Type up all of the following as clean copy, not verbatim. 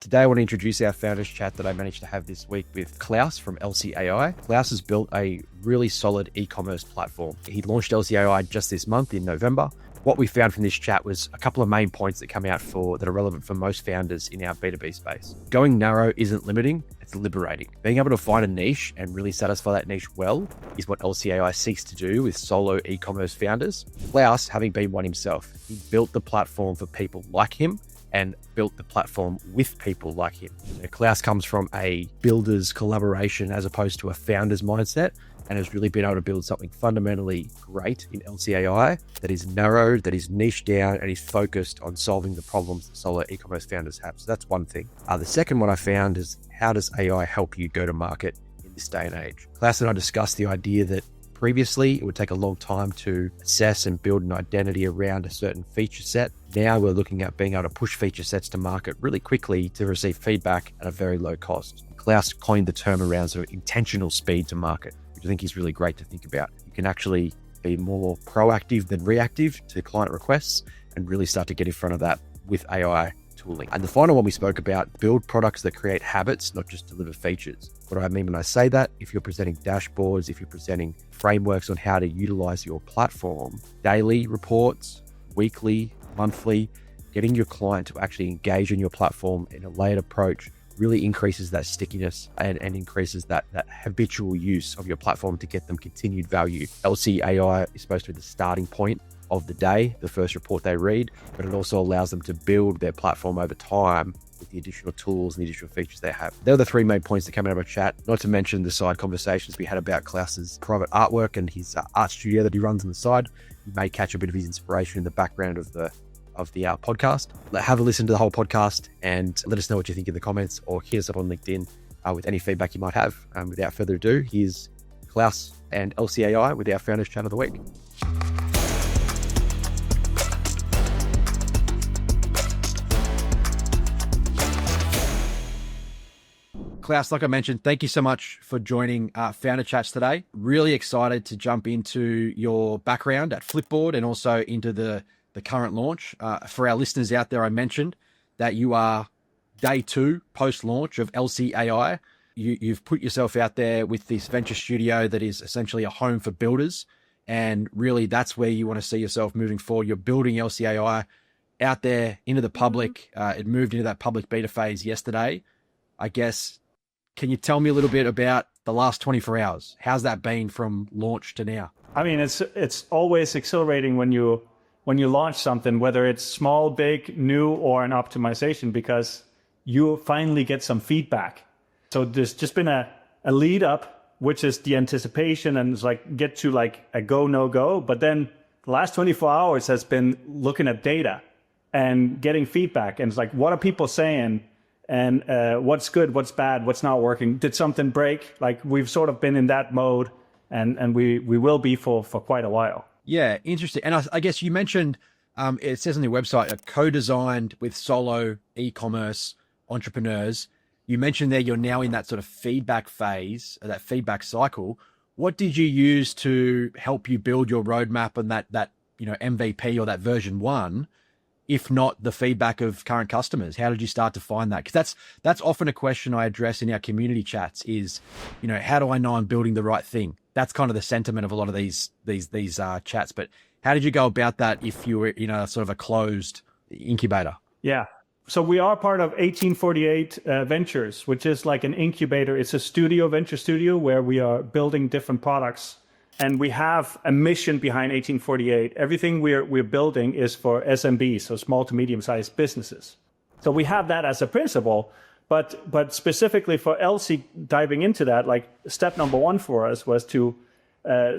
Today, I want to introduce our founders chat that I managed to have this week with Claus from Elsie AI. Claus has built a really solid e-commerce platform. He launched Elsie AI just this month in November. What we found from this chat was a couple of main points that come out that are relevant for most founders in our B2B space. Going narrow isn't limiting, it's liberating. Being able to find a niche and really satisfy that niche well is what Elsie AI seeks to do with solo e-commerce founders. Claus, having been one himself, he built the platform for people like him and built the platform with people like him. Claus comes from a builder's collaboration as opposed to a founder's mindset, and has really been able to build something fundamentally great in Elsie AI that is narrowed, that is niched down, and is focused on solving the problems that solo e-commerce founders have. So that's one thing. The second one I found is, how does AI help you go to market in this day and age? Claus and I discussed the idea that previously, it would take a long time to assess and build an identity around a certain feature set. Now we're looking at being able to push feature sets to market really quickly to receive feedback at a very low cost. Claus coined the term around sort of intentional speed to market, which I think is really great to think about. You can actually be more proactive than reactive to client requests and really start to get in front of that with AI tooling. And the final one we spoke about, build products that create habits, not just deliver features. What do I mean when I say that? If you're presenting dashboards, if you're presenting frameworks on how to utilize your platform, daily reports, weekly, monthly, getting your client to actually engage in your platform in a layered approach really increases that stickiness and increases that habitual use of your platform to get them continued value. Elsie AI is supposed to be the starting point of the day, the first report they read, but it also allows them to build their platform over time with the additional tools and the additional features they have. There are the three main points that come out of our chat, not to mention the side conversations we had about Claus's private artwork and his art studio that he runs on the side. You may catch a bit of his inspiration in the background of the podcast. Have a listen to the whole podcast and let us know what you think in the comments, or hit us up on LinkedIn with any feedback you might have. Without further ado, here's Claus and Elsie AI with our founders chat of the week. Claus, like I mentioned, thank you so much for joining Founder Chats today. Really excited to jump into your background at Flipboard and also into the current launch. For our listeners out there, I mentioned that you are day 2 post-launch of Elsie AI. You've put yourself out there with this venture studio that is essentially a home for builders. And really, that's where you want to see yourself moving forward. You're building Elsie AI out there into the public. It moved into that public beta phase yesterday. I guess, can you tell me a little bit about the last 24 hours? How's that been from launch to now? I mean, it's always exhilarating when you launch something, whether it's small, big, new, or an optimization, because you finally get some feedback. So there's just been a lead up, which is the anticipation, and it's like get to like a go, no go. But then the last 24 hours has been looking at data and getting feedback. And it's like, what are people saying? And what's good, what's bad, what's not working? Did something break? Like, we've sort of been in that mode, and we will be for quite a while. Yeah, interesting. And I guess you mentioned, it says on your website, co-designed with solo e-commerce entrepreneurs. You mentioned there you're now in that sort of feedback phase, that feedback cycle. What did you use to help you build your roadmap and that MVP or that version 1? If not the feedback of current customers? How did you start to find that? Because that's often a question I address in our community chats is, how do I know I'm building the right thing? That's kind of the sentiment of a lot of these chats. But how did you go about that if you were in a sort of a closed incubator? Yeah. So we are part of 1848 Ventures, which is like an incubator. It's a venture studio where we are building different products. And we have a mission behind 1848. Everything we're building is for SMBs, so small to medium-sized businesses. So we have that as a principle, but specifically for Elsie, diving into that, like step number 1 for us was to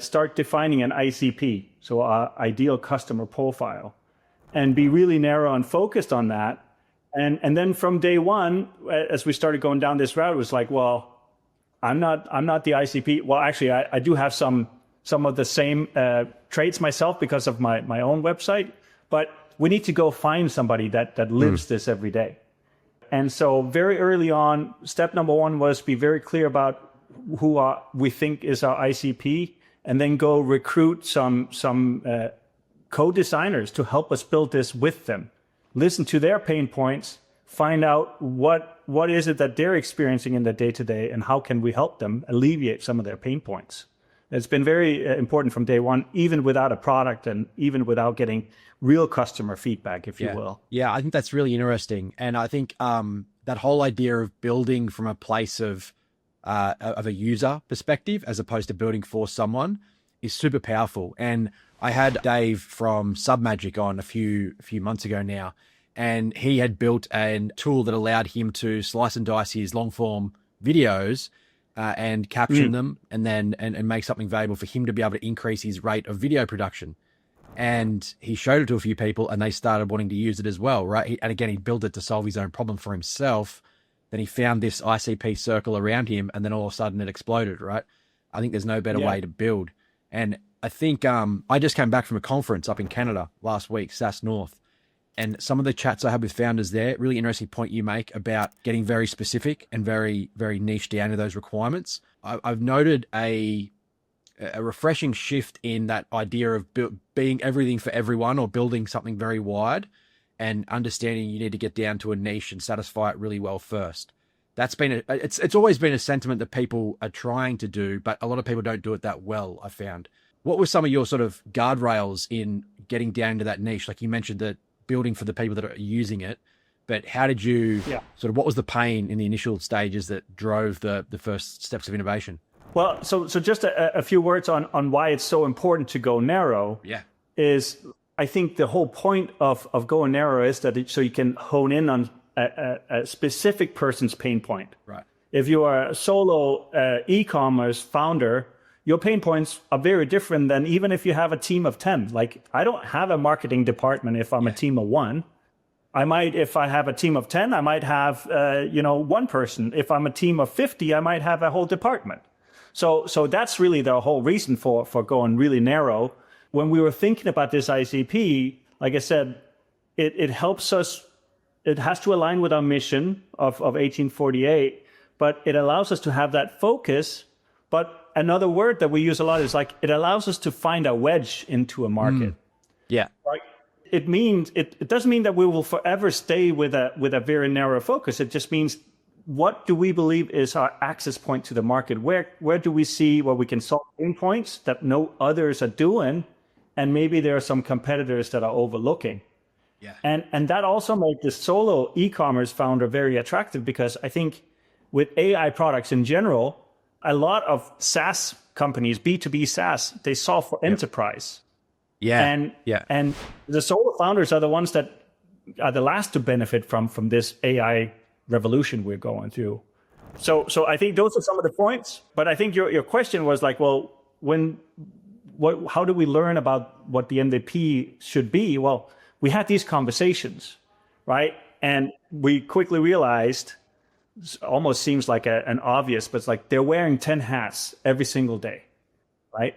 start defining an ICP, so our ideal customer profile, and be really narrow and focused on that. And then from day 1, as we started going down this route, it was like, well, I'm not the ICP. Well, actually, I do have some of the same traits myself because of my own website, but we need to go find somebody that lives this every day. And so very early on, step number 1 was be very clear about who we think is our ICP, and then go recruit some co-designers to help us build this with them. Listen to their pain points, find out what is it that they're experiencing in their day-to-day, and how can we help them alleviate some of their pain points. It's been very important from day one, even without a product and even without getting real customer feedback, if you will. Yeah, I think that's really interesting. And I think that whole idea of building from a place of a user perspective as opposed to building for someone is super powerful. And I had Dave from Submagic on a few months ago now, and he had built a tool that allowed him to slice and dice his long form videos and caption them and then and make something valuable for him to be able to increase his rate of video production. And he showed it to a few people and they started wanting to use it as well, right? And again, he built it to solve his own problem for himself. Then he found this ICP circle around him, and then all of a sudden it exploded, right? I think there's no better way to build. And I think I just came back from a conference up in Canada last week, SaaS North. And some of the chats I had with founders there, really interesting point you make about getting very specific and very, very niche down to those requirements. I've noted a refreshing shift in that idea of being everything for everyone or building something very wide and understanding you need to get down to a niche and satisfy it really well first. That's been it's always been a sentiment that people are trying to do, but a lot of people don't do it that well, I found. What were some of your sort of guardrails in getting down to that niche? Like you mentioned that building for the people that are using it, but how did you sort of, what was the pain in the initial stages that drove the first steps of innovation? Well, so just a few words on why it's so important to go narrow. Is I think the whole point of going narrow is that so you can hone in on a specific person's pain point. Right. If you are a solo e-commerce founder, your pain points are very different than even if you have a team of 10. Like, I don't have a marketing department if I'm a team of 1. I might, if I have a team of 10, I might have, one person. If I'm a team of 50, I might have a whole department. So that's really the whole reason for going really narrow. When we were thinking about this ICP, like I said, it helps us. It has to align with our mission of 1848, but it allows us to have that focus. But another word that we use a lot is like, it allows us to find a wedge into a market. Like, it means, it doesn't mean that we will forever stay with a very narrow focus. It just means, what do we believe is our access point to the market? Where do we see where we can solve pain points that no others are doing? And maybe there are some competitors that are overlooking. And that also made the solo e-commerce founder very attractive, because I think with AI products in general, a lot of SaaS companies, B2B SaaS, they solve for enterprise. And the solo founders are the ones that are the last to benefit from this AI revolution we're going through. So I think those are some of the points. But I think your question was like, well, how do we learn about what the MVP should be? Well, we had these conversations, right? And we quickly realized, almost seems like an obvious, but it's like they're wearing 10 hats every single day, right?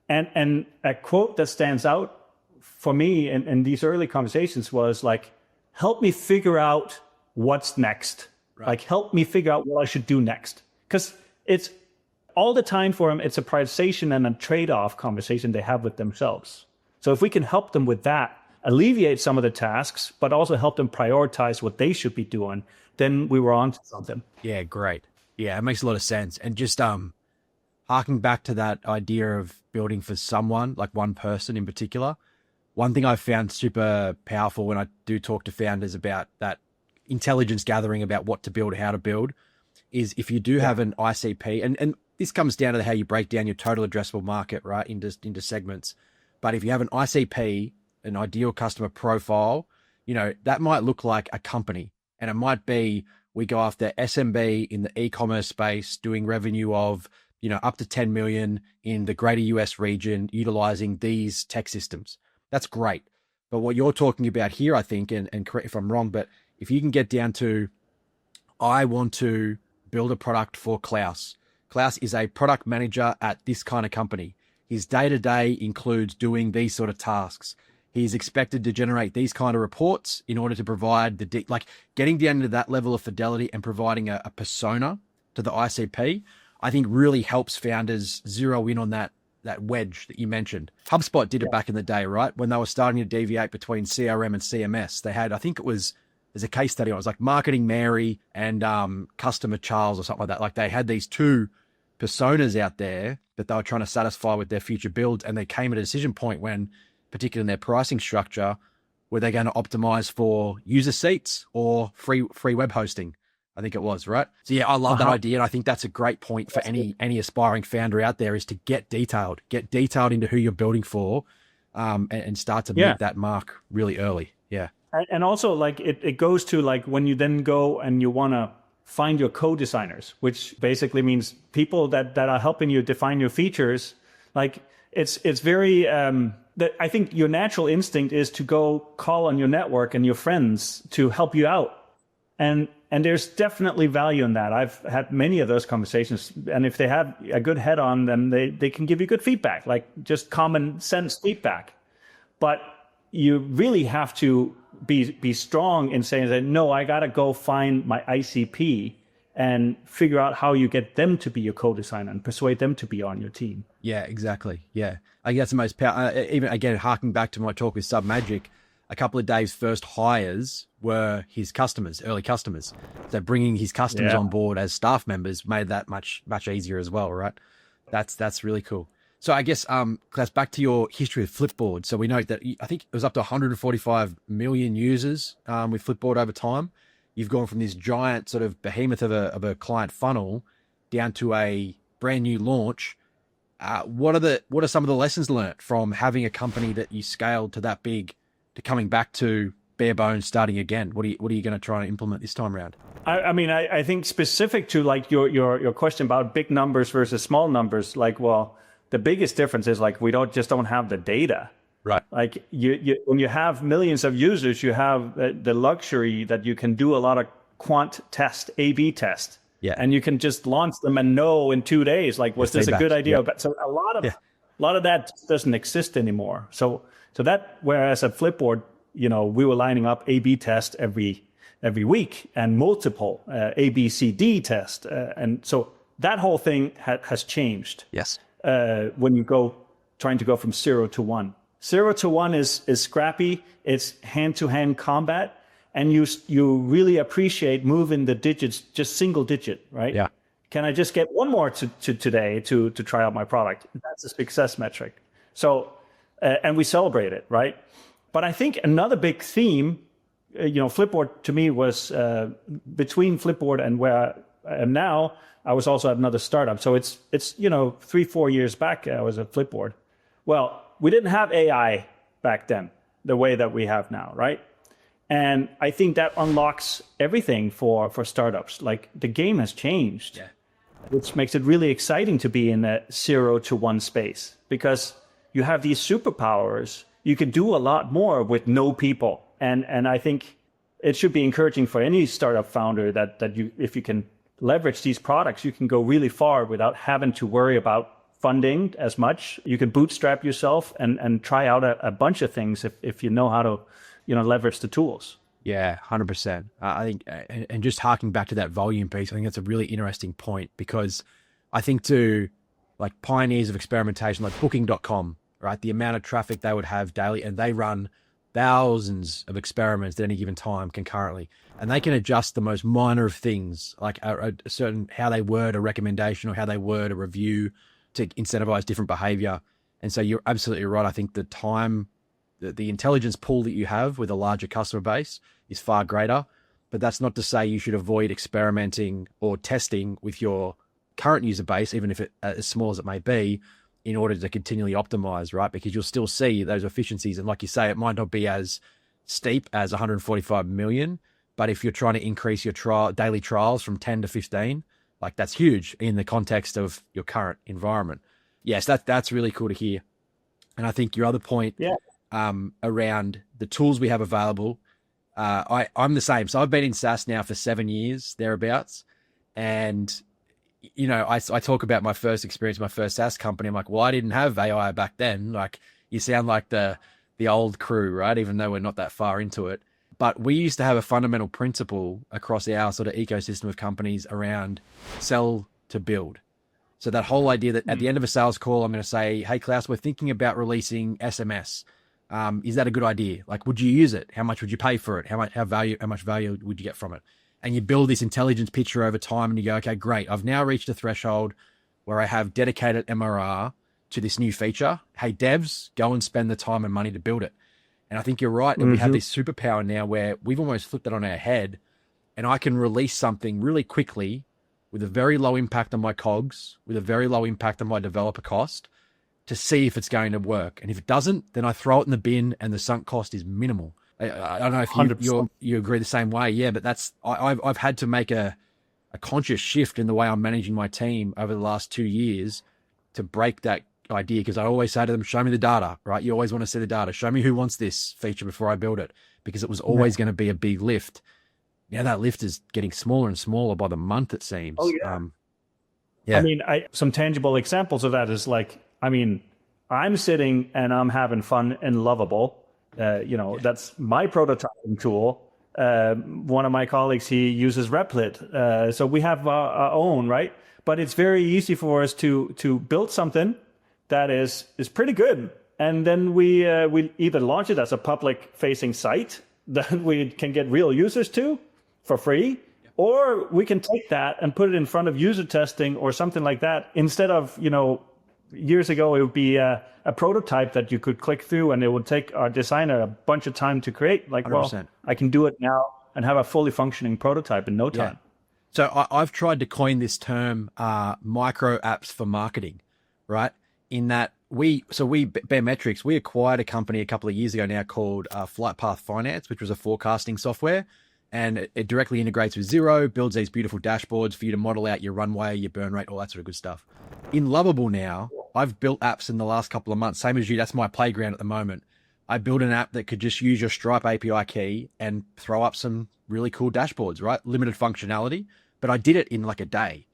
And a quote that stands out for me in these early conversations was like, help me figure out what's next. Right. Like, help me figure out what I should do next. Because it's all the time for them, it's a prioritization and a trade-off conversation they have with themselves. So if we can help them with that, alleviate some of the tasks, but also help them prioritize what they should be doing, then we were on to something. Yeah, great. Yeah, it makes a lot of sense. And just harking back to that idea of building for someone, like one person in particular, one thing I've found super powerful when I do talk to founders about that intelligence gathering about what to build, how to build, is if you do have an ICP, and this comes down to how you break down your total addressable market, right, into segments. But if you have an ICP, an ideal customer profile, that might look like a company. And it might be, we go after SMB in the e-commerce space, doing revenue of, up to 10 million in the greater US region, utilizing these tech systems. That's great. But what you're talking about here, I think, and correct if I'm wrong, but if you can get down to, I want to build a product for Klaus. Klaus is a product manager at this kind of company. His day-to-day includes doing these sort of tasks. He's expected to generate these kind of reports in order to provide getting down to that level of fidelity and providing a persona to the ICP, I think really helps founders zero in on that wedge that you mentioned. HubSpot did it back in the day, right? When they were starting to deviate between CRM and CMS, they had, I think it was there's a case study. It was like Marketing Mary and Customer Charles or something like that. Like they had these two personas out there that they were trying to satisfy with their future builds. And they came at a decision point when, particularly in their pricing structure, were they going to optimize for user seats or free web hosting? I think it was, right? So yeah, I love that idea. And I think that's a great point for any aspiring founder out there, is to get detailed into who you're building for, and start to meet that mark really early. Yeah. And also, like, it goes to, like, when you then go and you want to find your co-designers, which basically means people that are helping you define your features. Like, it's very, I think your natural instinct is to go call on your network and your friends to help you out. And there's definitely value in that. I've had many of those conversations. And if they have a good head on them, they can give you good feedback, like just common sense feedback. But you really have to be strong in saying that, no, I got to go find my ICP and figure out how you get them to be your co-designer and persuade them to be on your team. Yeah, exactly. Yeah. I think that's the most powerful. Even again, harking back to my talk with Submagic, a couple of Dave's first hires were his customers, early customers. So bringing his customers on board as staff members made that much easier as well, right? That's really cool. So I guess, Claus, back to your history with Flipboard. So we know that I think it was up to 145 million users with Flipboard over time. You've gone from this giant sort of behemoth of a client funnel down to a brand new launch. What are some of the lessons learned from having a company that you scaled to that big to coming back to bare bones, starting again? What are you going to try and implement this time around? I mean, I think specific to, like, your question about big numbers versus small numbers, like, well, the biggest difference is, like, we don't have the data. Right. Like, you when you have millions of users, you have the luxury that you can do a lot of quant test, A/B test. Yeah. And you can just launch them and know in 2 days, like, was this a good idea? But so a lot of that doesn't exist anymore. So that, whereas at Flipboard, we were lining up A/B test every week and multiple ABCD test, and so that whole thing has changed. Yes. When you trying to go from 0 to 1. 0 to 1 is scrappy. It's hand-to-hand combat, and you really appreciate moving the digits, just single digit, right? Yeah. Can I just get one more to today to try out my product? That's a success metric. So, and we celebrate it, right? But I think another big theme, Flipboard to me was between Flipboard and where I am now. I was also at another startup. So it's 3-4 years back, I was at Flipboard. Well, we didn't have AI back then the way that we have now, right? And I think that unlocks everything for startups. Like, the game has changed, which makes it really exciting to be in a 0 to 1 space, because you have these superpowers. You can do a lot more with no people. And I think it should be encouraging for any startup founder that you, if you can leverage these products, you can go really far without having to worry about funding as much. You can bootstrap yourself and try out a bunch of things if you know how to, leverage the tools. Yeah, 100%. I think, and just harking back to that volume piece, I think that's a really interesting point, because I think to, like, pioneers of experimentation, like Booking.com, right? The amount of traffic they would have daily, and they run thousands of experiments at any given time concurrently, and they can adjust the most minor of things, like a certain, how they word a recommendation or how they word a review to incentivize different behavior. And so you're absolutely right. I think the time, the intelligence pool that you have with a larger customer base is far greater, but that's not to say you should avoid experimenting or testing with your current user base, even if it as small as it may be, in order to continually optimize, right? Because you'll still see those efficiencies. And like you say, it might not be as steep as 145 million, but if you're trying to increase your daily trials from 10 to 15, like, that's huge in the context of your current environment. Yes, that's really cool to hear. And I think your other point around the tools we have available, I'm the same. So I've been in SaaS now for 7 years, thereabouts. And, I talk about my first experience, my first SaaS company. I'm like, well, I didn't have AI back then. Like, you sound like the old crew, right? Even though we're not that far into it. But we used to have a fundamental principle across our sort of ecosystem of companies around sell to build. So that whole idea that at the end of a sales call, I'm going to say, hey, Claus, we're thinking about releasing SMS. Is that a good idea? Like, would you use it? How much would you pay for it? How much value would you get from it? And you build this intelligence picture over time and you go, okay, great. I've now reached a threshold where I have dedicated MRR to this new feature. Hey, devs, go and spend the time and money to build it. And I think you're right. And we have this superpower now where we've almost flipped it on our head, and I can release something really quickly with a very low impact on my COGS, with a very low impact on my developer cost, to see if it's going to work. And if it doesn't, then I throw it in the bin and the sunk cost is minimal. I don't know if you agree the same way. Yeah, but I've had to make a conscious shift in the way I'm managing my team over the last 2 years to break that idea, because I always say to them, show me the data, right? You always want to see the data. Show me who wants this feature before I build it, because it was always going to be a big lift. Now that lift is getting smaller and smaller by the month, it seems. Oh, yeah. I mean, some tangible examples of that is like, I mean, I'm sitting and I'm having fun in Lovable. That's my prototyping tool. One of my colleagues, he uses Replit. So we have our own, right? But it's very easy for us to build something that is pretty good. And then we either launch it as a public facing site that we can get real users to for free, or we can take that and put it in front of user testing or something like that. Instead of, years ago, it would be a prototype that you could click through and it would take our designer a bunch of time to create. Like, 100%. Well, I can do it now and have a fully functioning prototype in no time. Yeah. So I've tried to coin this term micro apps for marketing, right? In that Baremetrics, we acquired a company a couple of years ago now called Flightpath Finance, which was a forecasting software. And it directly integrates with Xero, builds these beautiful dashboards for you to model out your runway, your burn rate, all that sort of good stuff. In Lovable now, I've built apps in the last couple of months, same as you, that's my playground at the moment. I built an app that could just use your Stripe API key and throw up some really cool dashboards, right? Limited functionality, but I did it in like a day.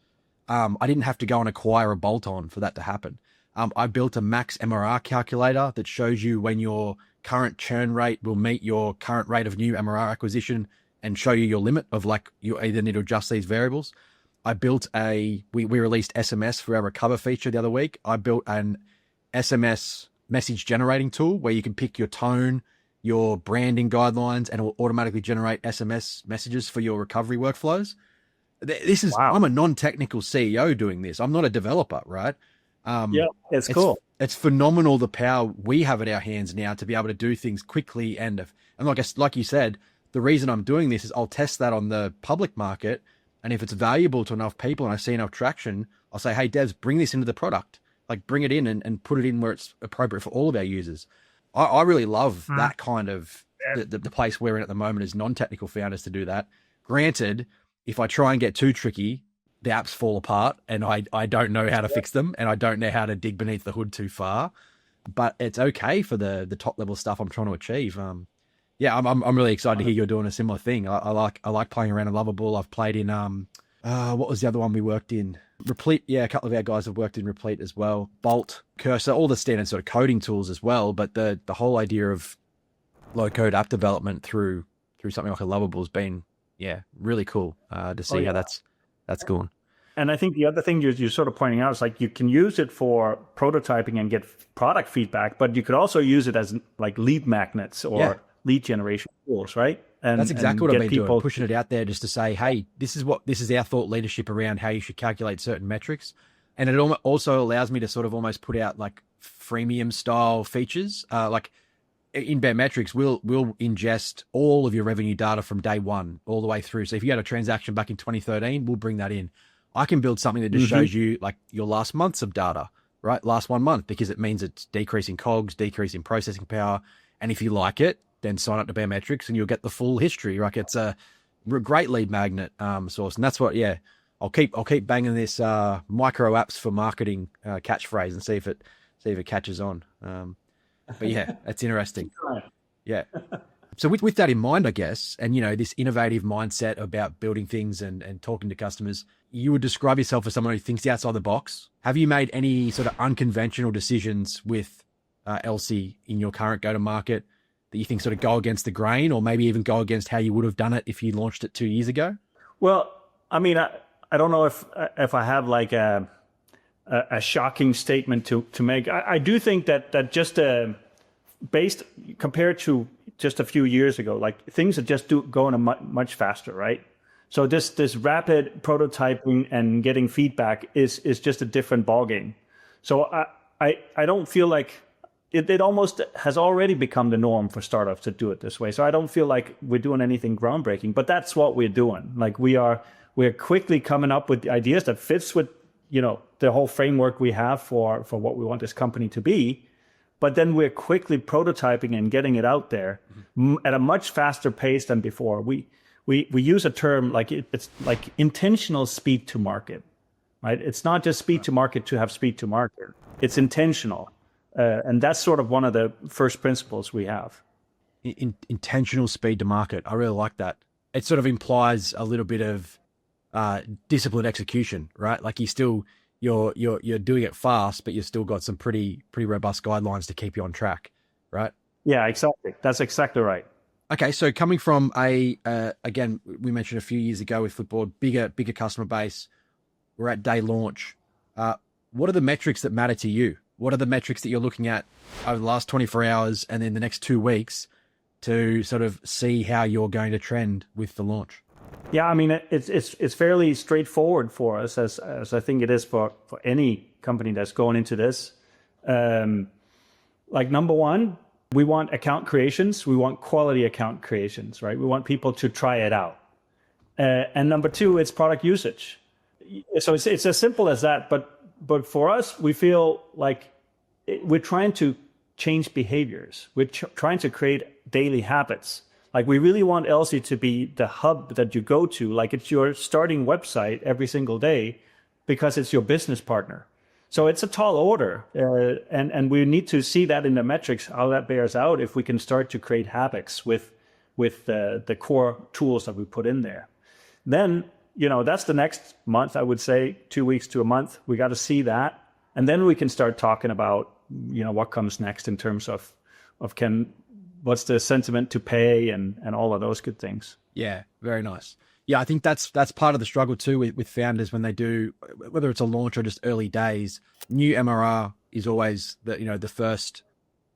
I didn't have to go and acquire a bolt-on for that to happen. I built a max MRR calculator that shows you when your current churn rate will meet your current rate of new MRR acquisition and show you your limit of, like, you either need to adjust these variables. I built we released SMS for our recover feature the other week. I built an SMS message generating tool where you can pick your tone, your branding guidelines, and it will automatically generate SMS messages for your recovery workflows. This is, wow. I'm a non-technical CEO doing this. I'm not a developer, right? It's cool. It's phenomenal the power we have at our hands now to be able to do things quickly. And like you said, the reason I'm doing this is I'll test that on the public market. And if it's valuable to enough people and I see enough traction, I'll say, hey, devs, bring this into the product. Like, bring it in and put it in where it's appropriate for all of our users. I really love that kind of, the place we're in at the moment is non-technical founders to do that. Granted, if I try and get too tricky, the apps fall apart and I don't know how to fix them and I don't know how to dig beneath the hood too far. But it's okay for the top level stuff I'm trying to achieve. I'm really excited to hear you're doing a similar thing. I like playing around in Lovable. I've played in what was the other one we worked in? Replete. Yeah, a couple of our guys have worked in Replete as well. Bolt, Cursor, all the standard sort of coding tools as well. But the whole idea of low code app development through something like a Lovable has been really cool to see how that's going. And I think the other thing you're sort of pointing out is, like, you can use it for prototyping and get product feedback, but you could also use it as like lead magnets or lead generation tools, right? And that's exactly what I've been doing, pushing it out there just to say, hey, this is our thought leadership around how you should calculate certain metrics. And it also allows me to sort of almost put out like freemium style features. Like in Baremetrics, we'll ingest all of your revenue data from day one all the way through. So if you had a transaction back in 2013, we'll bring that in. I can build something that just shows you like your last months of data, right? Last 1 month, because it means it's decreasing COGS, decreasing processing power. And if you like it, then sign up to Baremetrics and you'll get the full history. Like, it's a great lead magnet source. And that's what, I'll keep banging this micro apps for marketing catchphrase and see if it catches on. But yeah, it's interesting. Yeah. So with that in mind, I guess, and, this innovative mindset about building things and talking to customers, you would describe yourself as someone who thinks outside the box. Have you made any sort of unconventional decisions with Elsie in your current go-to-market that you think sort of go against the grain, or maybe even go against how you would have done it if you launched it 2 years ago? Well, I mean, I don't know if I have like a based compared to just a few years ago, like things are just going much faster, right? So this rapid prototyping and getting feedback is just a different ballgame. So I don't feel like it almost has already become the norm for startups to do it this way. So I don't feel like we're doing anything groundbreaking, but that's what we're doing. Like we're quickly coming up with ideas that fits with, the whole framework we have for what we want this company to be. But then we're quickly prototyping and getting it out there at a much faster pace than before. We use a term like it's like intentional speed to market, right? It's not just speed to market to have speed to market. It's intentional. And that's sort of one of the first principles we have. Intentional speed to market. I really like that. It sort of implies a little bit of disciplined execution, right? Like you're doing it fast, but you've still got some pretty robust guidelines to keep you on track, right? Yeah, exactly. That's exactly right. Okay, so coming from again, we mentioned a few years ago with Flipboard, bigger customer base. We're at day launch. What are the metrics that matter to you? What are the metrics that you're looking at over the last 24 hours and then the next 2 weeks to sort of see how you're going to trend with the launch? Yeah, I mean, it's fairly straightforward for us, as I think it is for any company that's going into this. Like number one, we want account creations. We want quality account creations, right? We want people to try it out. And number two, it's product usage. So it's as simple as that. But for us, we feel like we're trying to change behaviors. We're trying to create daily habits. Like we really want Elsie to be the hub that you go to, like it's your starting website every single day because it's your business partner. So it's a tall order, and we need to see that in the metrics, how that bears out if we can start to create habits with the core tools that we put in there. Then, that's the next month, I would say, 2 weeks to a month. We got to see that. And then we can start talking about, what comes next in terms of what's the sentiment to pay and all of those good things. Yeah, very nice. Yeah, I think that's part of the struggle too with founders when they do, whether it's a launch or just early days. New MRR is always the first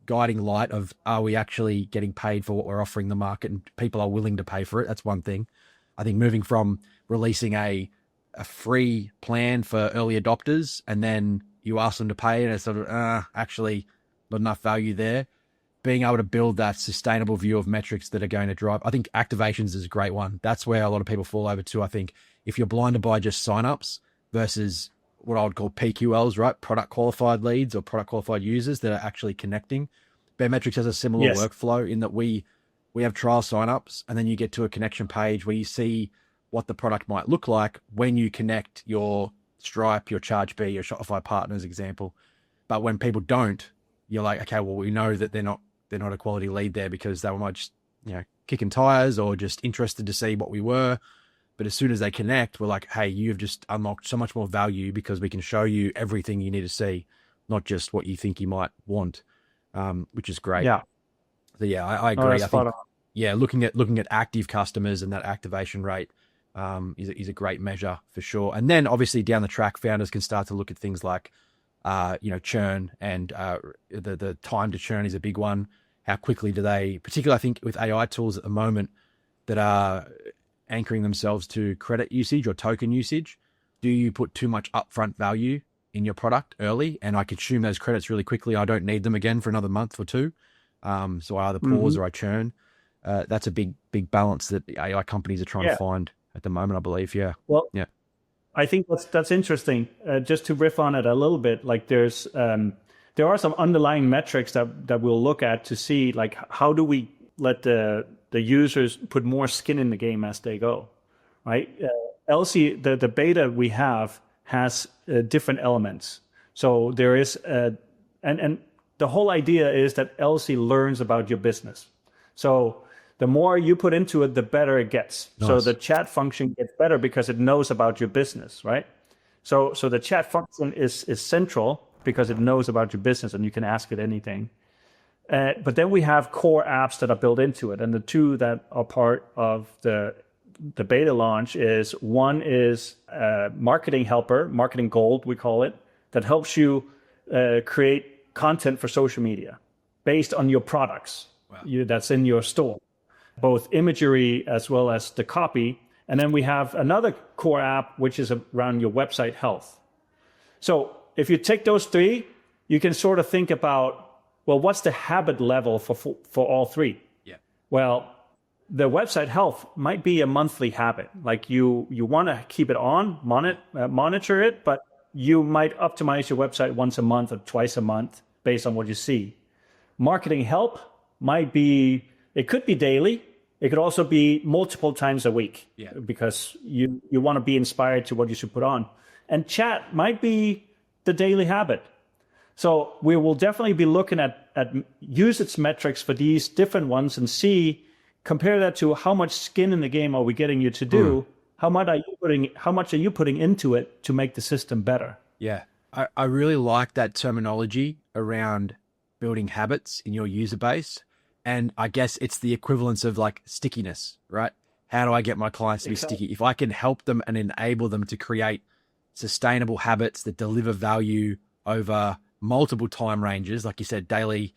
guiding light of, are we actually getting paid for what we're offering the market and people are willing to pay for it? That's one thing. I think moving from releasing a free plan for early adopters and then you ask them to pay and it's sort of actually not enough value there. Being able to build that sustainable view of metrics that are going to drive. I think activations is a great one. That's where a lot of people fall over to. I think if you're blinded by just signups versus what I would call PQLs, right? Product qualified leads or product qualified users that are actually connecting. Baremetrics has a similar workflow in that we have trial signups and then you get to a connection page where you see what the product might look like when you connect your Stripe, your Chargebee, your Shopify partners example. But when people don't, you're like, okay, well, we know that they're not a quality lead there because they might just, kicking tires or just interested to see what we were. But as soon as they connect, we're like, hey, you've just unlocked so much more value because we can show you everything you need to see, not just what you think you might want, which is great. Yeah. So yeah, I agree. I think, looking at active customers and that activation rate is a great measure for sure. And then obviously down the track, founders can start to look at things like, churn and the time to churn is a big one. How quickly do they, particularly I think with AI tools at the moment that are anchoring themselves to credit usage or token usage, do you put too much upfront value in your product early and I consume those credits really quickly? I don't need them again for another month or two. So I either pause or I churn. That's a big balance that AI companies are trying to find at the moment, I believe. Yeah. Well, yeah. I think that's interesting. Just to riff on it a little bit, like there are some underlying metrics that we'll look at to see, like, how do we let the users put more skin in the game as they go, right? Elsie, the beta we have has different elements. So there is, and the whole idea is that Elsie learns about your business. So the more you put into it, the better it gets. Nice. So the chat function gets better because it knows about your business, right? So the chat function is central because it knows about your business and you can ask it anything. But then we have core apps that are built into it. And the two that are part of the beta launch is, one is Marketing Helper, Marketing Gold, we call it, that helps you create content for social media. based on your products. Wow. That's in your store, both imagery as well as the copy. And then we have another core app, which is around your website health. So if you take those three, you can sort of think about, well, what's the habit level for all three? Yeah. Well, the website health might be a monthly habit. Like you want to keep it on, monitor it, but you might optimize your website once a month or twice a month based on what you see. Marketing help might be, it could be daily. It could also be multiple times a week, because you want to be inspired to what you should put on. And chat might be the daily habit. So we will definitely be looking at usage metrics for these different ones and compare that to how much skin in the game are we getting you to do? How much are you putting into it to make the system better? Yeah. I really like that terminology around building habits in your user base. And I guess it's the equivalence of like stickiness, right? How do I get my clients to be sticky? If I can help them and enable them to create sustainable habits that deliver value over multiple time ranges, like you said, daily,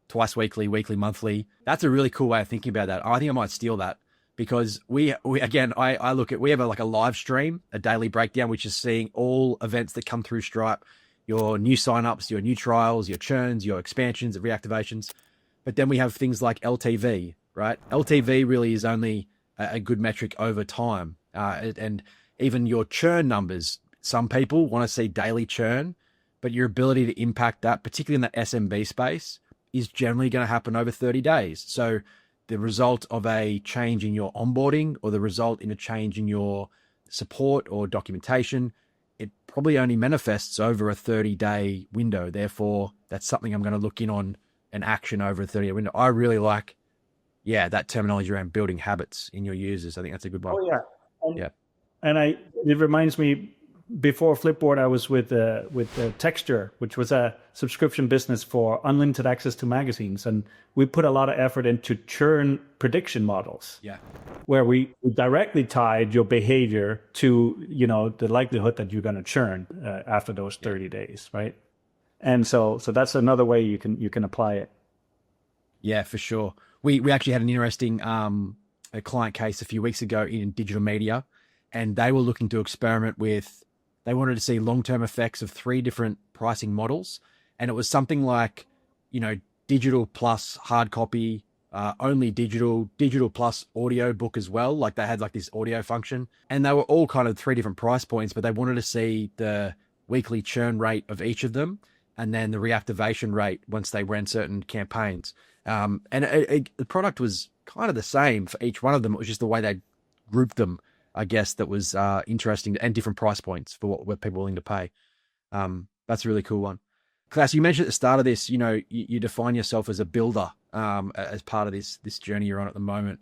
twice weekly, monthly, that's a really cool way of thinking about that. I think I might steal that, because we again, I look at, we have a live stream, a daily breakdown, which is seeing all events that come through Stripe, your new signups, your new trials, your churns, your expansions, reactivations. But then we have things like LTV, right? LTV really is only a good metric over time. And even your churn numbers, some people want to see daily churn, but your ability to impact that, particularly in that SMB space, is generally going to happen over 30 days. So the result of a change in your onboarding or the result in a change in your support or documentation, it probably only manifests over a 30-day window. Therefore, that's something I'm going to look in on an action over a 30-day window. I really like, that terminology around building habits in your users. I think that's a good one. Oh yeah. And it reminds me, before Flipboard, I was with Texture, which was a subscription business for unlimited access to magazines, and we put a lot of effort into churn prediction models. Yeah, where we directly tied your behavior to the likelihood that you're going to churn after those 30 days, right? And so that's another way you can apply it. Yeah, for sure. We actually had an interesting a client case a few weeks ago in digital media, and they were looking to experiment with. They wanted to see long-term effects of 3 different pricing models. And it was something like, digital plus hard copy, only digital plus audio book as well. Like they had like this audio function, and they were all kind of 3 different price points, but they wanted to see the weekly churn rate of each of them, and then the reactivation rate once they ran certain campaigns. And the product was kind of the same for each one of them. It was just the way they grouped them, I guess, that was interesting, and different price points for what people are willing to pay. That's a really cool one. Claus, you mentioned at the start of this, you define yourself as a builder as part of this journey you're on at the moment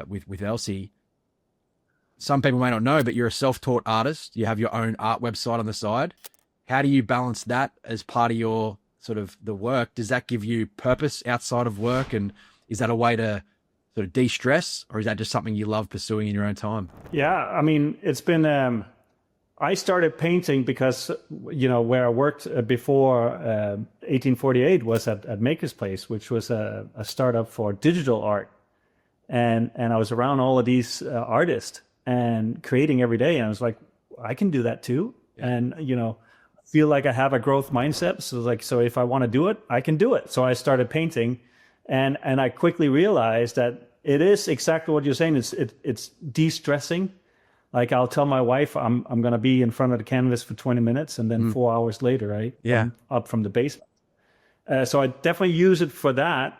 with Elsie. Some people may not know, but you're a self-taught artist. You have your own art website on the side. How do you balance that as part of your sort of the work? Does that give you purpose outside of work? And is that a way to sort of de-stress, or is that just something you love pursuing in your own time? Yeah, I mean, it's been, I started painting because, where I worked before 1848 was at Maker's Place, which was a startup for digital art. And I was around all of these artists and creating every day. And I was like, I can do that too. Yeah. And, feel like I have a growth mindset. So if I want to do it, I can do it. So I started painting. And I quickly realized that it is exactly what you're saying. It's de-stressing. Like I'll tell my wife I'm going to be in front of the canvas for 20 minutes, and then 4 hours later, I'm up from the basement. So I definitely use it for that.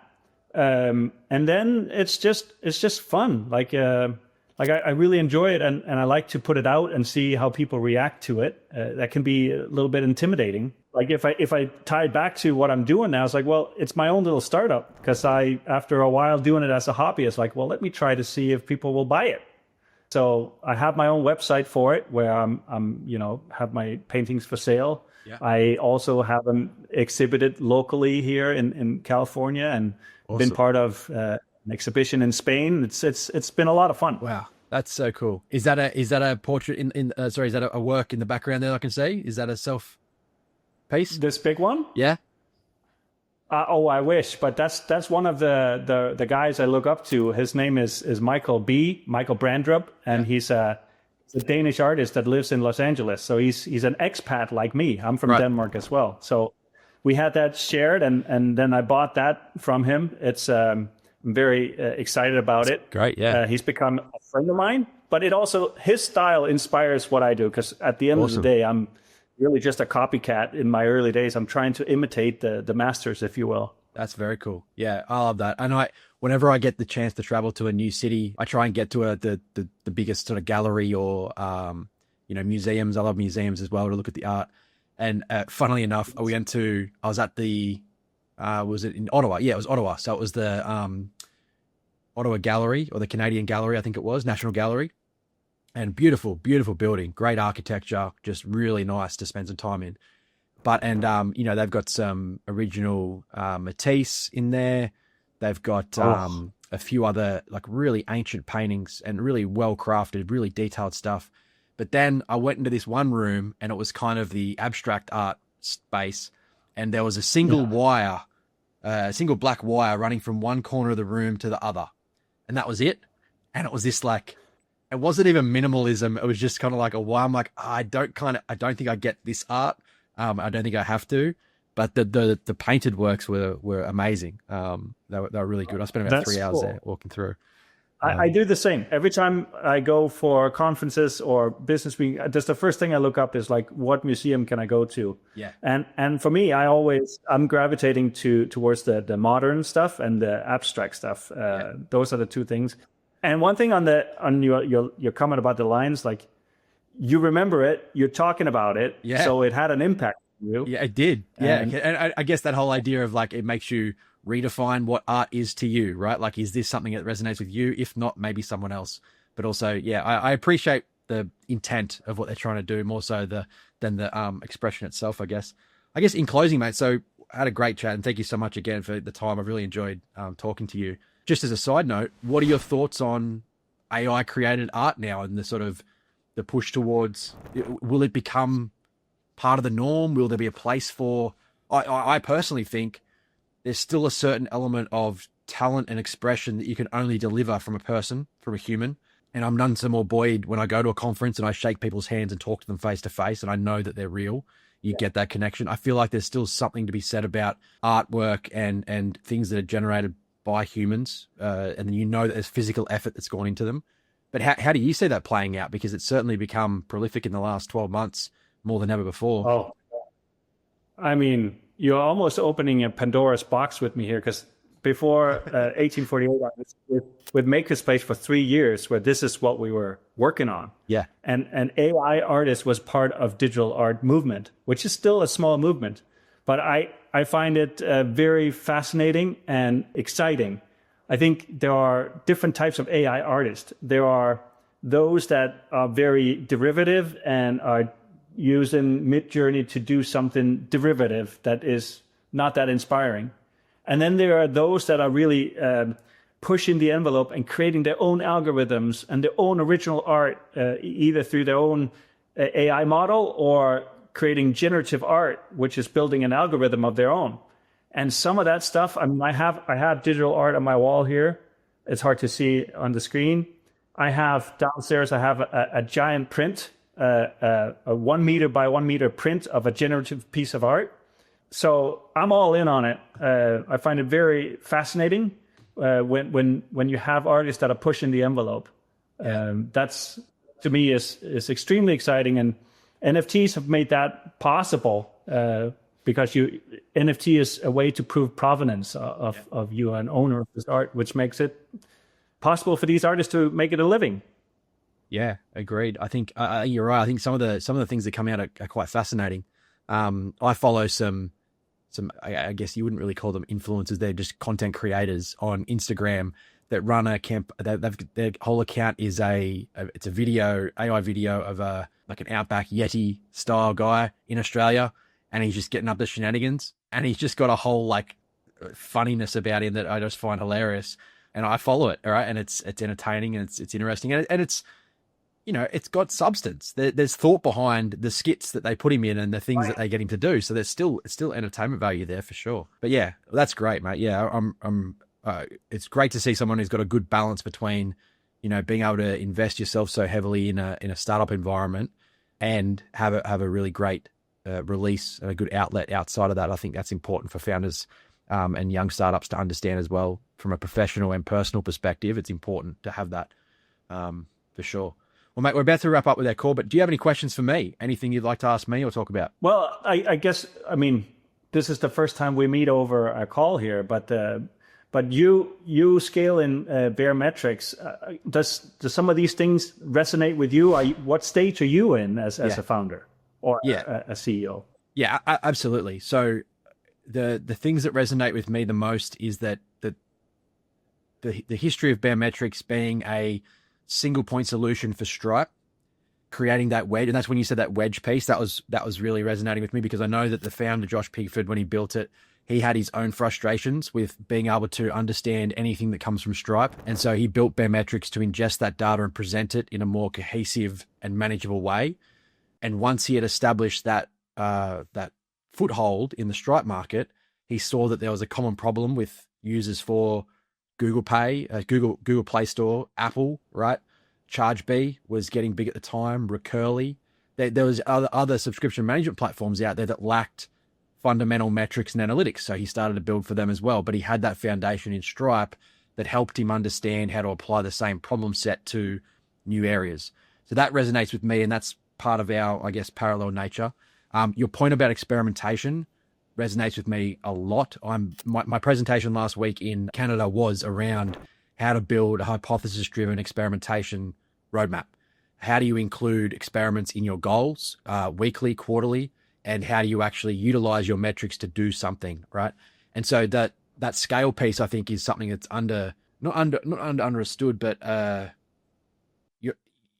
And then it's just fun. Like I really enjoy it, and I like to put it out and see how people react to it. That can be a little bit intimidating. Like if I tie it back to what I'm doing now, it's like, well, it's my own little startup, because after a while doing it as a hobby, it's like, well, let me try to see if people will buy it. So I have my own website for it, where I'm have my paintings for sale. Yeah. I also have them exhibited locally here in California, and been part of an exhibition in Spain. It's been a lot of fun. Wow, that's so cool. Is that a portrait is that a work in the background there I can see? Is that a self piece? This big one? Yeah. I wish, but that's one of the guys I look up to. His name is Michael Brandrup, and he's a Danish artist that lives in Los Angeles. So he's an expat like me. I'm from Denmark as well. So we had that shared, and then I bought that from him. It's I'm very excited about it. Great, yeah. He's become a friend of mine, but his style inspires what I do, because at the end of the day, I'm really just a copycat. In my early days, I'm trying to imitate the masters, if you will. That's very cool. Yeah, I love that. And whenever I get the chance to travel to a new city, I try and get to the biggest sort of gallery or museums. I love museums as well to look at the art. And funnily enough, I was at the was it in Ottawa? Yeah, it was Ottawa. So it was the Ottawa Gallery, or the Canadian Gallery, I think it was, National Gallery. And beautiful, beautiful building, great architecture, just really nice to spend some time in. They've got some original Matisse in there. They've got a few other like really ancient paintings and really well crafted, really detailed stuff. But then I went into this one room, and it was kind of the abstract art space, and there was a single wire, a single black wire running from one corner of the room to the other, and that was it. And it was this like, it wasn't even minimalism. It was just kind of like a wire. I'm like, I don't think I get this art. I don't think I have to. But the painted works were amazing. They were really good. I spent about 3 hours there walking through. I do the same. Every time I go for conferences or business meetings, that's the first thing I look up is like, what museum can I go to? Yeah. And for me, I'm gravitating towards the modern stuff and the abstract stuff. Those are the two things. And one thing on your comment about the lines, like, you remember it, you're talking about it, so it had an impact on you. Yeah, it did. And I guess that whole idea of like, it makes you redefine what art is to you, right? Like, is this something that resonates with you? If not, maybe someone else. But also, I appreciate the intent of what they're trying to do more so than the expression itself, I guess. In closing, mate, so I had a great chat, and thank you so much again for the time. I've really enjoyed talking to you. Just as a side note, what are your thoughts on AI created art now and the sort of the push towards, will it become part of the norm? Will there be a place for, I personally think there's still a certain element of talent and expression that you can only deliver from a person, from a human. And I'm none so more buoyed when I go to a conference and I shake people's hands and talk to them face to face, and I know that they're real. You get that connection. I feel like there's still something to be said about artwork and things that are generated by humans. And then that there's physical effort that's gone into them. But how do you see that playing out? Because it's certainly become prolific in the last 12 months more than ever before. Oh, I mean, you're almost opening a Pandora's box with me here, because before 1848, I was with Makerspace for 3 years, where this is what we were working on. Yeah. And AI artist was part of digital art movement, which is still a small movement. But I find it very fascinating and exciting. I think there are different types of AI artists. There are those that are very derivative and are using Midjourney to do something derivative that is not that inspiring. And then there are those that are really pushing the envelope and creating their own algorithms and their own original art, either through their own AI model or creating generative art, which is building an algorithm of their own. And some of that stuff, I mean, I have digital art on my wall here. It's hard to see on the screen. I have downstairs, I have a giant print, a 1 meter by 1 meter print of a generative piece of art. So I'm all in on it. I find it very fascinating when you have artists that are pushing the envelope. That's, to me, is extremely exciting. And NFTs have made that possible because NFT is a way to prove provenance of you, an owner of this art, which makes it possible for these artists to make it a living. Yeah, agreed. I think you're right. I think some of the things that come out are quite fascinating. I follow some, I guess you wouldn't really call them influencers. They're just content creators on Instagram that run a camp. Their whole account is it's a video, AI video of like an Outback Yeti style guy in Australia. And he's just getting up the shenanigans, and he's just got a whole like funniness about him that I just find hilarious. And I follow it. All right. And it's entertaining and it's interesting. And it's, it's got substance. There's thought behind the skits that they put him in and the things that they get him to do. So there's still entertainment value there for sure. But yeah, that's great, mate. Yeah, it's great to see someone who's got a good balance between, being able to invest yourself so heavily in a startup environment and have a really great release and a good outlet outside of that. I think that's important for founders and young startups to understand as well. From a professional and personal perspective, it's important to have that for sure. Well, mate, we're about to wrap up with our call, but do you have any questions for me? Anything you'd like to ask me or talk about? Well, I guess, this is the first time we meet over a call here, but you scale in Baremetrics. Does some of these things resonate with you? What stage are you in as a founder or a CEO? Yeah, absolutely. So the things that resonate with me the most is that the history of Baremetrics being a single point solution for Stripe, creating that wedge. And that's when you said that wedge piece, that was really resonating with me, because I know that the founder, Josh Pigford, when he built it, he had his own frustrations with being able to understand anything that comes from Stripe. And so he built Baremetrics to ingest that data and present it in a more cohesive and manageable way. And once he had established that foothold in the Stripe market, he saw that there was a common problem with users for Google Pay, Google Play Store, Apple, right? ChargeBee was getting big at the time, Recurly. There was other subscription management platforms out there that lacked fundamental metrics and analytics. So he started to build for them as well. But he had that foundation in Stripe that helped him understand how to apply the same problem set to new areas. So that resonates with me, and that's part of our, I guess, parallel nature. Your point about experimentation resonates with me a lot. My presentation last week in Canada was around how to build a hypothesis-driven experimentation roadmap. How do you include experiments in your goals, weekly, quarterly, and how do you actually utilize your metrics to do something, right? And so that scale piece, I think, is something that's not understood, but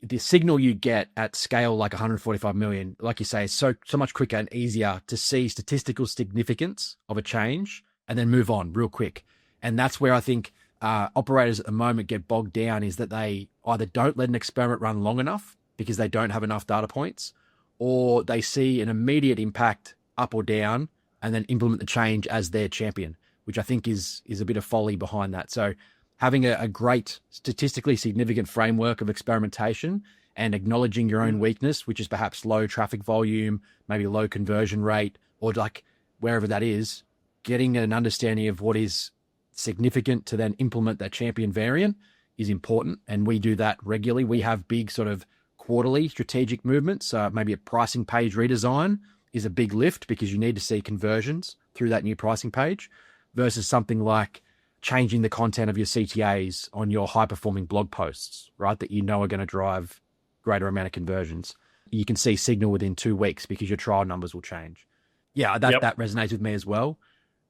the signal you get at scale like 145 million, like you say, is so much quicker and easier to see statistical significance of a change and then move on real quick. And that's where I think operators at the moment get bogged down, is that they either don't let an experiment run long enough because they don't have enough data points, or they see an immediate impact up or down and then implement the change as their champion, which I think is a bit of folly behind that. So having a great statistically significant framework of experimentation and acknowledging your own weakness, which is perhaps low traffic volume, maybe low conversion rate, or like wherever that is, getting an understanding of what is significant to then implement that champion variant is important. And we do that regularly. We have big sort of quarterly strategic movements. Maybe a pricing page redesign is a big lift because you need to see conversions through that new pricing page, versus something like changing the content of your CTAs on your high-performing blog posts, right, that you know are going to drive greater amount of conversions. You can see signal within 2 weeks because your trial numbers will change. Yeah, that resonates with me as well.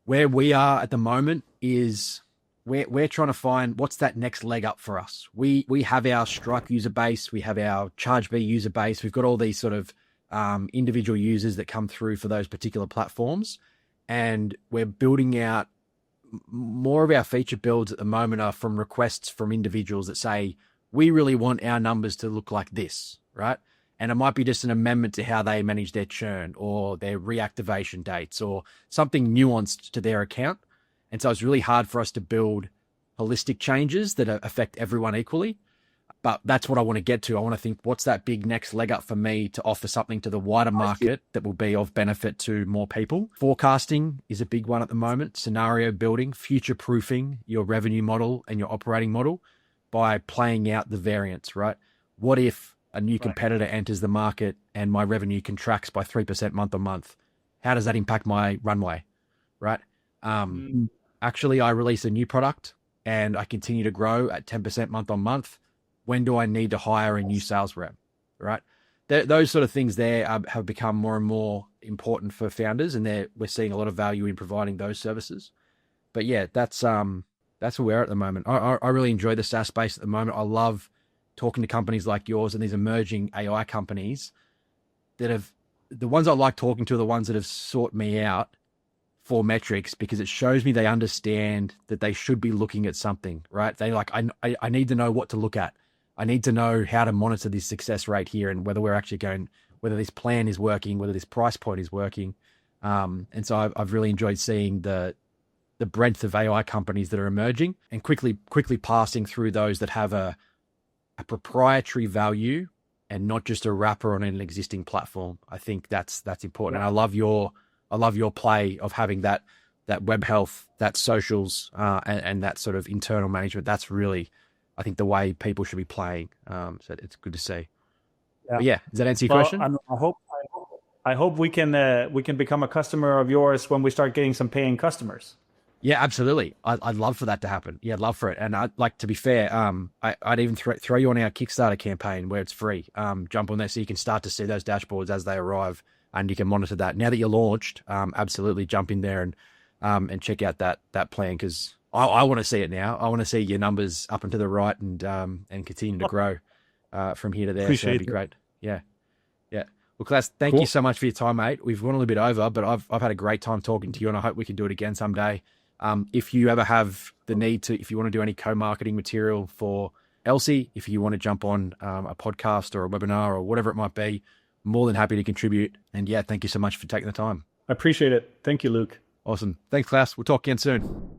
Where we are at the moment is we're trying to find what's that next leg up for us. We have our Stripe user base, we have our ChargeBee user base, we've got all these sort of individual users that come through for those particular platforms, and we're building out more of our feature builds at the moment are from requests from individuals that say, we really want our numbers to look like this, right? And it might be just an amendment to how they manage their churn or their reactivation dates or something nuanced to their account. And so it's really hard for us to build holistic changes that affect everyone equally. But that's what I want to get to. I want to think, what's that big next leg up for me to offer something to the wider market that will be of benefit to more people? Forecasting is a big one at the moment. Scenario building, future-proofing your revenue model and your operating model by playing out the variance, right? What if a new competitor enters the market and my revenue contracts by 3% month on month? How does that impact my runway, right? Actually, I release a new product and I continue to grow at 10% month on month. When do I need to hire a new sales rep, right? Those sort of things there have become more and more important for founders, and we're seeing a lot of value in providing those services. But yeah, that's where we're at the moment. I really enjoy the SaaS space at the moment. I love talking to companies like yours and these emerging AI companies the ones I like talking to are the ones that have sought me out for metrics, because it shows me they understand that they should be looking at something, right? They like, I need to know what to look at. I need to know how to monitor this success rate here and whether we're actually going, whether this plan is working, whether this price point is working. And so I've really enjoyed seeing the breadth of AI companies that are emerging and quickly passing through those that have a proprietary value and not just a wrapper on an existing platform. I think that's important. Yeah. And I love your play of having that web health, that socials, and that sort of internal management. That's really, I think, the way people should be playing. So it's good to see. Yeah. But yeah, does that answer your question? I hope we can become a customer of yours when we start getting some paying customers. Yeah, absolutely. I'd love for that to happen. Yeah, I'd love for it. And I'd like, to be fair, I'd even throw you on our Kickstarter campaign where it's free. Jump on there so you can start to see those dashboards as they arrive, and you can monitor that. Now that you're launched, absolutely jump in there and check out that plan, because I want to see it now. I want to see your numbers up and to the right and continue to grow from here to there. Appreciate so that'd be great. Yeah. Well, Claus, thank you so much for your time, mate. We've gone a little bit over, but I've had a great time talking to you, and I hope we can do it again someday. If you ever have the need to, if you want to do any co-marketing material for Elsie, if you want to jump on a podcast or a webinar or whatever it might be, more than happy to contribute. And yeah, thank you so much for taking the time. I appreciate it. Thank you, Luke. Awesome. Thanks, Claus. We'll talk again soon.